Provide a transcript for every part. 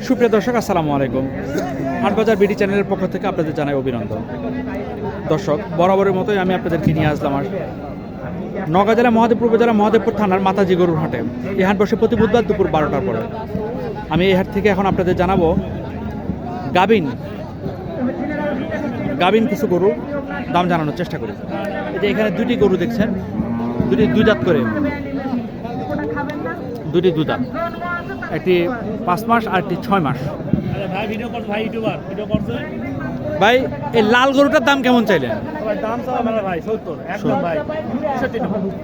সুপ্রিয় দর্শক, আসসালামু আলাইকুম। হাটবাজার বিডি চ্যানেলের পক্ষ থেকে আপনাদের জানাই অভিনন্দন। দর্শক, বরাবরের মতোই আমি আপনাদেরকে নিয়ে আসলাম আর নওগাঁ জেলা মহাদেবপুর উপজেলা মহাদেবপুর থানার মাতাজি গরুর হাটে। এই হাট বসে প্রতি বুধবার দুপুর 12টার পরে। আমি এই হাট থেকে এখন আপনাদের জানাবো গাবিন কিছু গরু দাম জানানোর চেষ্টা করি। এই যে এখানে দুটি গরু দেখছেন, দুই দাঁত করে, দুটি দুই দাঁত, একটি 5 মাস আর একটি 6 মাস। ভাই, এই লাল গরুটার দাম কেমন চাইলেন?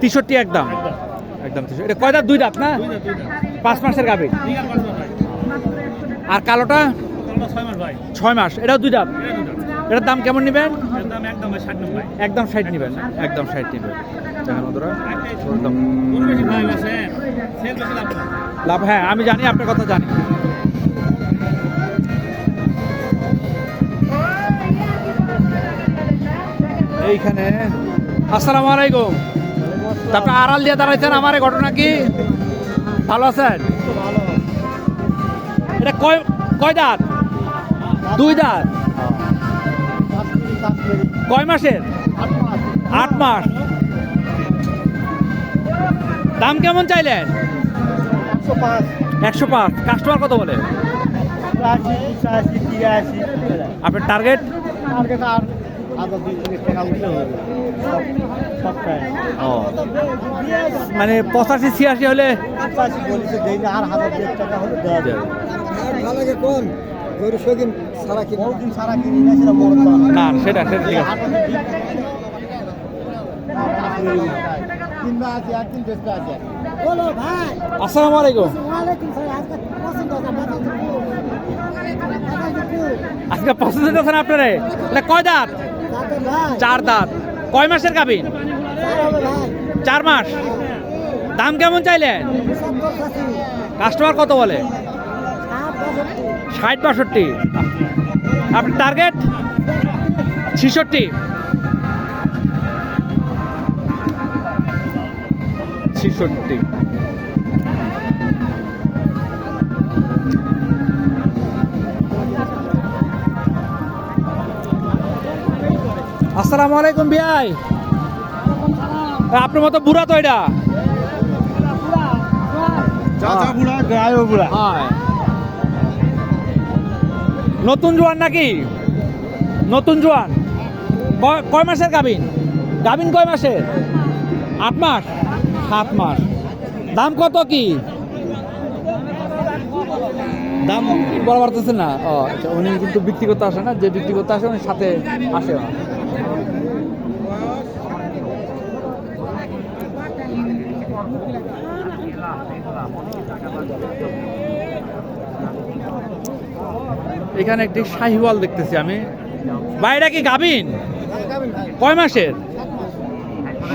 63 একদম। এটা কয় দাঁত? 2 দাঁত না? 5 মাসের গাভী। আর কালোটা 6 মাস, এটাও 2 দাঁত। এটার দাম কেমন নেবেন? একদম 60 নেবেন। একদম 60 নেবেন। লাভ, হ্যাঁ আমি জানি, আপনার কথা জানি। এইখানে আসসালামু আলাইকুম। তারপরে আড়াল দিয়ে দাঁড়াইছেন, আমার ঘটনা কি? ভালো আছেন? এটা কয় দাঁত? 2 দাঁত। কয় মাসের? 8 মাস। দাম কেমন চাইলেন? 105। কাস্টমার কত বলে? আপনার টার্গেট? মানে 85-86 হলে না, সেটা ঠিক আছে। আসসালামু আলাইকুম। আজকে পছন্দ করছেন আপনারে? এটা কয় দাঁত? 4 দাঁত। কয় মাসের গাভীন? 4 মাস। দাম কেমন চাইলেন? কাস্টমার কত বলে? 60-62। আপনার টার্গেট? 66। আসসালামু আলাইকুম ভাই। আপনার মতো বুড়া তো এটা? নতুন জোয়ান নাকি? নতুন জোয়ান। কয় মাসের গাভিন? কয় মাসের? 8 মাস। 7 মাস। দাম কত কি? দাম বলা পারতেছেন না? উনি কিন্তু বিক্রি করতে আসে না, যে বিক্রি করতে আসে উনি সাথে আসে না। এখানে একটি শাহিওয়াল দেখতেছি আমি। বাইরে কি গাভিন? কয় মাসের?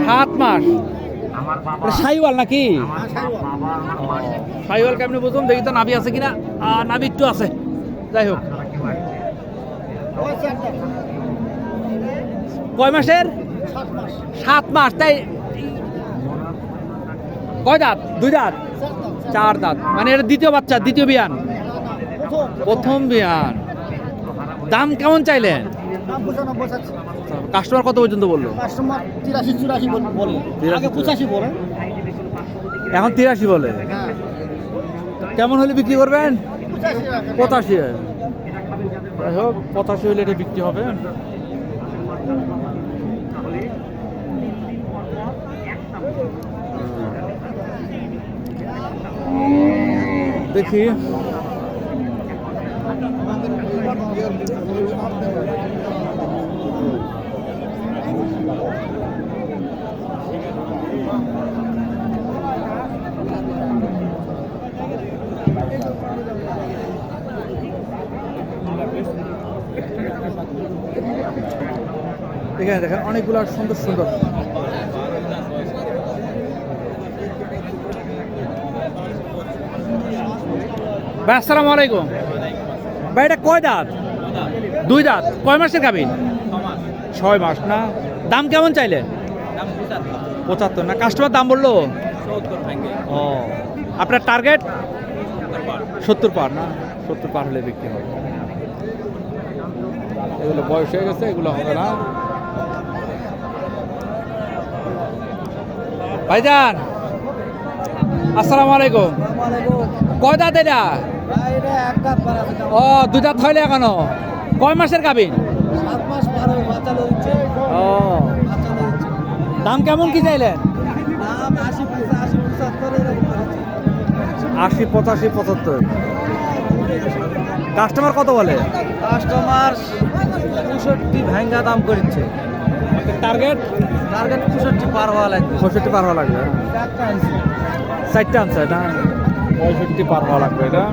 7 মাস। শাহিওয়াল নাকি? শাহিওয়াল কেমনি বুঝুন দেখি তো, নাভি আছে কিনা। নাভি একটু আছে, যাই হোক। কয় মাসের? 7 মাস। তাই কয় দাঁত? 2 দাঁত। 4 দাঁত। মানে এটা দ্বিতীয় বাচ্চা, দ্বিতীয় বিয়ান? প্রথম বিয়ান। দাম কেমন চাইলেন? কাস্টমার কত পর্যন্ত বললো? এখন 83 বলে। কেমন হলে বিক্রি করবেন? 85। যাই হোক, 85 হলে এটা বিক্রি হবে। দেখি এখানে দেখেন অনেকগুলো সুন্দর সুন্দর। ভাই আসসালামু আলাইকুম। ভাই এটা কয় দাঁত? 2 দাঁত। কয় মাসের গাভীন? 6 মাস না? দাম কেমন চাইলেন? 75 না? কাস্টমার দাম বললো? ও, আপনার টার্গেট? 70 পার না, 70 পার হলে বিক্রি হবে। এগুলো বয়স হয়ে গেছে, এগুলো হবে না। ভাইজান আসসালামু আলাইকুম। কয় দাঁত এটা? ও, 2 দাঁত হইলে এখনো। কয় মাসের গাভীন? ও, দাম কেমন কি চাইলেন? 80, 85, 75। কাস্টমার কত বলে? কাস্টমার 65 ভাঙ্গা দাম করছে। টার্গেট 65 পার হওয়া লাগবে। 65 পার হওয়া লাগবে। 4টা আনছে এটা, 65 পার হওয়া লাগবে এটা।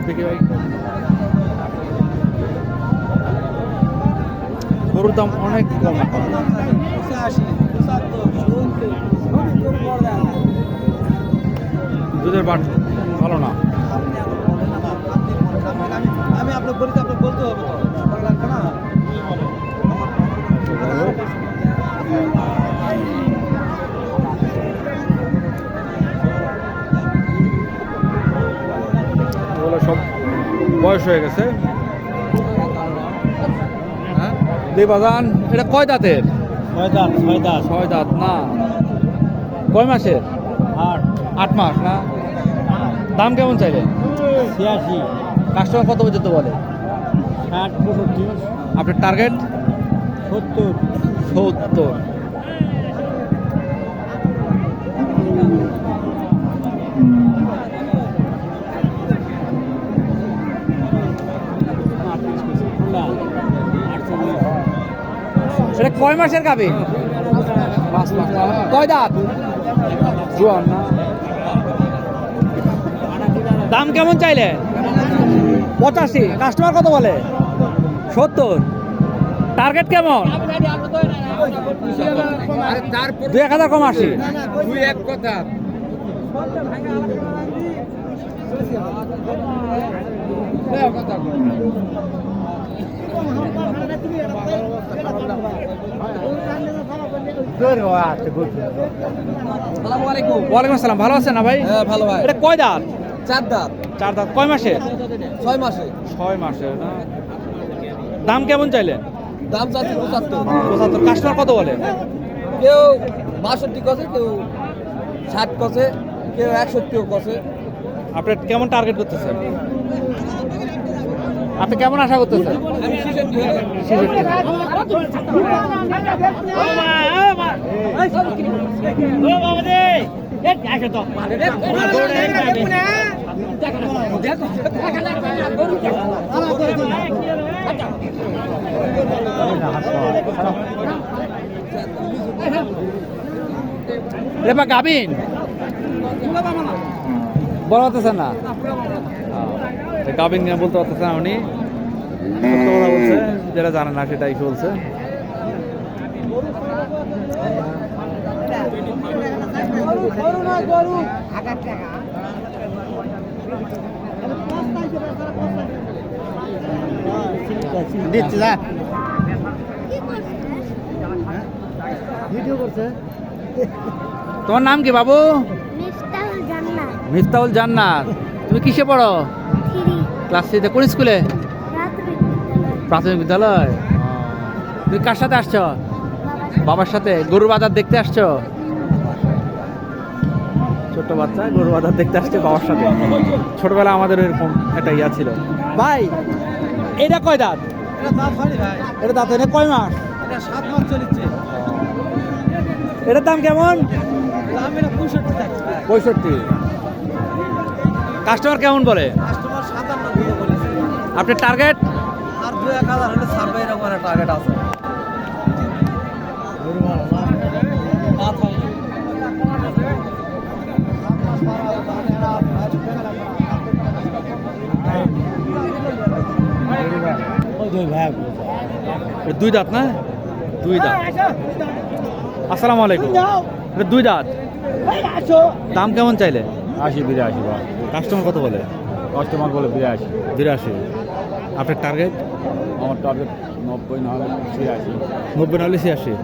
দেখি ভাই, গরুর দাম অনেক কম এখন। দুধের বাট ভালো না। আমি আপনার বলতে আপনার বলতে হবে তো, ভালো লাগবে না। ওগুলো সব বয়স হয়ে গেছে। বাজান এটা কয় দাঁতের? 6 দাঁত। 6 দাঁত না, কয় মাসের? 8 মাস না। দাম কেমন চাইলে? 86, কাস্টমার কত পর্যন্ত বলে? 60, 65, আপনার টার্গেট? 70। 70। এটা কয় মাসের গাভী? 5 মাস। কয় দাঁত? জোয়ান না। দাম কেমন চাইলে? 85। কাস্টমার কত বলে? 70। টার্গেট কেমন? 2-1000 কম 80। ওয়ালাইকুম আসসালাম। ভালো আছেন না ভাই? হ্যাঁ ভালো ভাই। এটা কয় দাঁত? 4 দাঁত। 4 দাঁত। কয় মাসে? 6 মাসে। 6 মাসের না। দাম কেমন চাইলেন? দাম চাচ্ছি 75। 75। কাস্টমার কত বলে? কেউ 62 কছে, কেউ 60 কছে, কেউ 61 কছে। আপনি কেমন টার্গেট করতেছেন? আপনি কেমন আশা করতেছেন? আমি 66। রেপা গাবিন বলা হতেছে না, গাবিন বলতে পারতেছে না উনি। সত্য কথা বলছে, যেটা জানে না সেটাই বলছে। দিচ্ছি না ভিডিও করছে। তোমার নাম কি বাবু? মিফতাহুল জান্নাত। মিফতাহুল জান্নাত। তুমি কিসে পড়ো? 3 ক্লাস 3-তে। কোন স্কুলে? প্রাথমিক বিদ্যালয়। প্রাথমিক বিদ্যালয়। তুমি কার সাথে আসছো? বাবার সাথে। গরুর বাজার দেখতে আসছো? ছোট বাচ্চা গরুর বাজার দেখতে আসছে বাবার সাথে। ছোটবেলা আমাদের এরকম একটা ইয়া ছিল। ভাই এটা কয় দাঁত? এটা দাম হয়নি ভাই, এটা দাঁত এটা কয় মাস? এটা 7 মাস চলছে। এটার দাম কেমন? দাম এটা 65 টাকা। 65। কাস্টমার কেমন বলে? কাস্টমার 57 বলেছে। আপনার টার্গেট? আর 2-1000 হলে ছাড়বে, এরকম একটা টার্গেট আছে। দুই দাঁত না? দুই দাঁত। আসসালামু আলাইকুম। এটা দুই দাঁত। দাম কেমন চাইলে? 80-82। কাস্টমার কত বলে? কাস্টমার বলে 82। 82। আপনার টার্গেট? আমার টার্গেট 90 না হলে 86। 90 না হলে 86।